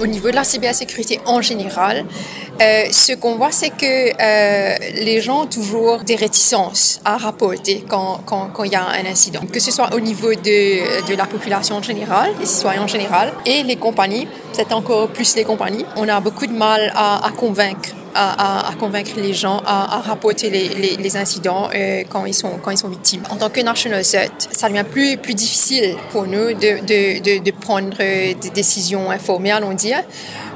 Au niveau de la cybersécurité en général, ce qu'on voit, c'est que les gens ont toujours des réticences à rapporter quand il y a un incident, que ce soit au niveau de la population en général, des citoyens en général, et les compagnies, peut-être encore plus les compagnies. On a beaucoup de mal à convaincre les gens à rapporter les incidents quand ils sont victimes. En tant que National CERT, ça devient plus difficile pour nous de prendre des décisions informées, allons dire,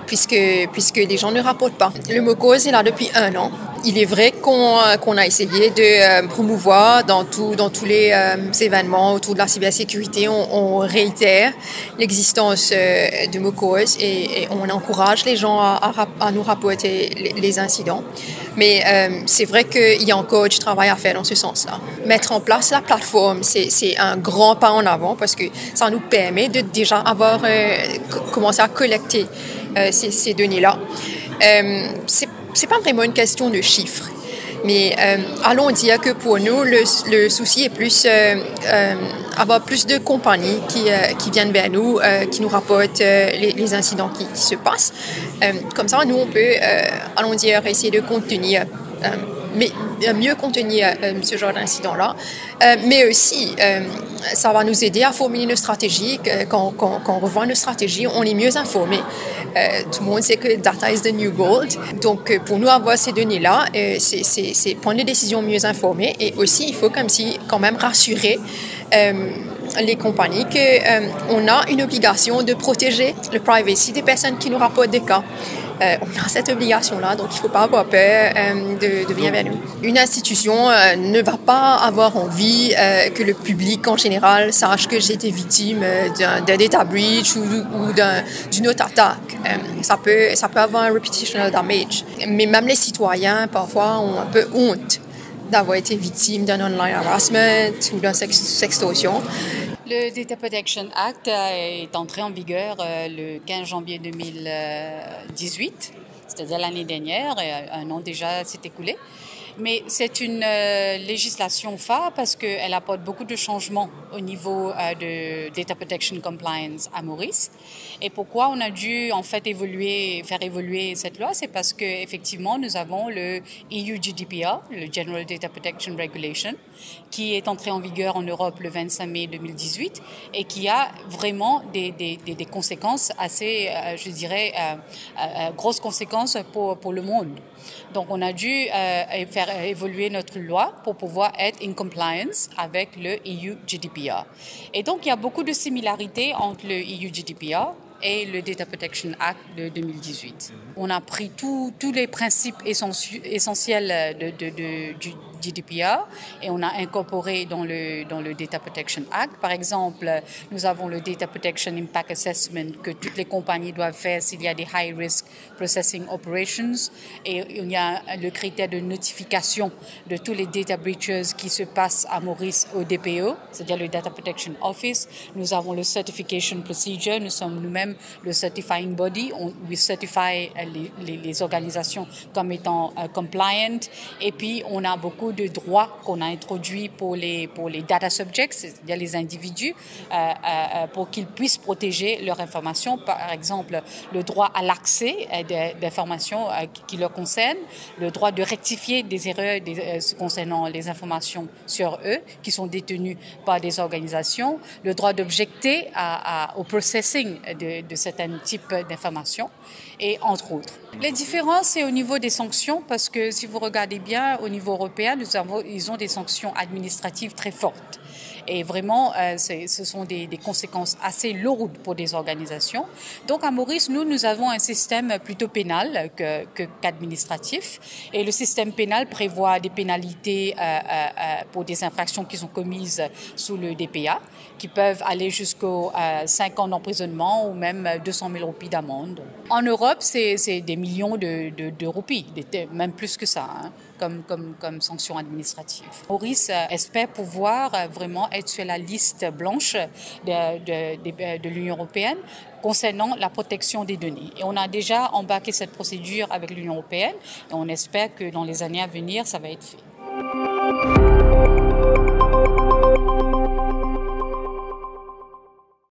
puisque les gens ne rapportent pas. Le MOCOS est là depuis 1 an. Il est vrai qu'on a essayé de promouvoir dans tous les événements autour de la cybersécurité. On réitère l'existence de MOCOS et on encourage les gens à nous rapporter les incidents. Mais c'est vrai qu'il y a encore du travail à faire dans ce sens-là. Mettre en place la plateforme, c'est un grand pas en avant parce que ça nous permet de déjà avoir commencé à collecter ces données-là. C'est pas vraiment une question de chiffres, mais allons dire que pour nous, le souci est plus avoir plus de compagnies qui viennent vers nous, qui nous rapportent les incidents qui se passent. Comme ça, nous, on peut, allons dire, essayer de contenir mais mieux contenir ce genre d'incident-là. Mais aussi, ça va nous aider à formuler nos stratégies. Quand on revoit nos stratégies, on est mieux informé. Tout le monde sait que data is the new gold. Donc, pour nous avoir ces données-là, c'est prendre des décisions mieux informées. Et aussi, il faut quand même rassurer les compagnies qu'on a une obligation de protéger le privacy des personnes qui nous rapportent des cas. On a cette obligation-là, donc il ne faut pas avoir peur de venir vers nous. Une institution ne va pas avoir envie que le public en général sache que j'ai été victime d'un data breach ou d'une autre attaque. Ça peut avoir un reputational damage. Mais même les citoyens, parfois, ont un peu honte d'avoir été victime d'un online harassment ou d'une sextorsion. Le Data Protection Act est entré en vigueur le 15 janvier 2018, c'est-à-dire l'année dernière, et 1 an déjà s'est écoulé. Mais c'est une législation phare parce qu'elle apporte beaucoup de changements au niveau de Data Protection Compliance à Maurice. Et pourquoi on a dû en fait faire évoluer cette loi, c'est parce qu'effectivement nous avons le EU GDPR, le General Data Protection Regulation, qui est entré en vigueur en Europe le 25 mai 2018 et qui a vraiment des conséquences assez, je dirais, grosses conséquences pour le monde. Donc on a dû faire évoluer notre loi pour pouvoir être in compliance avec le EU GDPR. Et donc il y a beaucoup de similarités entre le EU GDPR et le Data Protection Act de 2018. On a pris tous les principes essentiels du GDPR et on a incorporé dans le Data Protection Act. Par exemple, nous avons le Data Protection Impact Assessment que toutes les compagnies doivent faire s'il y a des High Risk Processing Operations et il y a le critère de notification de tous les data breaches qui se passent à Maurice au DPO, c'est-à-dire le Data Protection Office. Nous avons le Certification Procedure, nous sommes nous-mêmes le Certifying Body, on certifie les organisations comme étant compliant et puis on a beaucoup de droits qu'on a introduits pour les data subjects, c'est-à-dire les individus, pour qu'ils puissent protéger leurs informations. Par exemple, le droit à l'accès d'informations qui leur concernent, le droit de rectifier des erreurs concernant les informations sur eux qui sont détenues par des organisations, le droit d'objecter au processing de certains types d'informations et entre autres. Les différences, c'est au niveau des sanctions parce que si vous regardez bien au niveau européen, ils ont des sanctions administratives très fortes. Et vraiment, ce sont des conséquences assez lourdes pour des organisations. Donc à Maurice, nous avons un système plutôt pénal qu'administratif. Et le système pénal prévoit des pénalités pour des infractions qui sont commises sous le DPA, qui peuvent aller jusqu'aux 5 ans d'emprisonnement ou même 200 000 roupies d'amende. En Europe, c'est des millions de roupies, même plus que ça, hein, comme sanction administrative. Maurice espère pouvoir vraiment être sur la liste blanche de l'Union européenne concernant la protection des données. Et on a déjà embarqué cette procédure avec l'Union européenne et on espère que dans les années à venir, ça va être fait.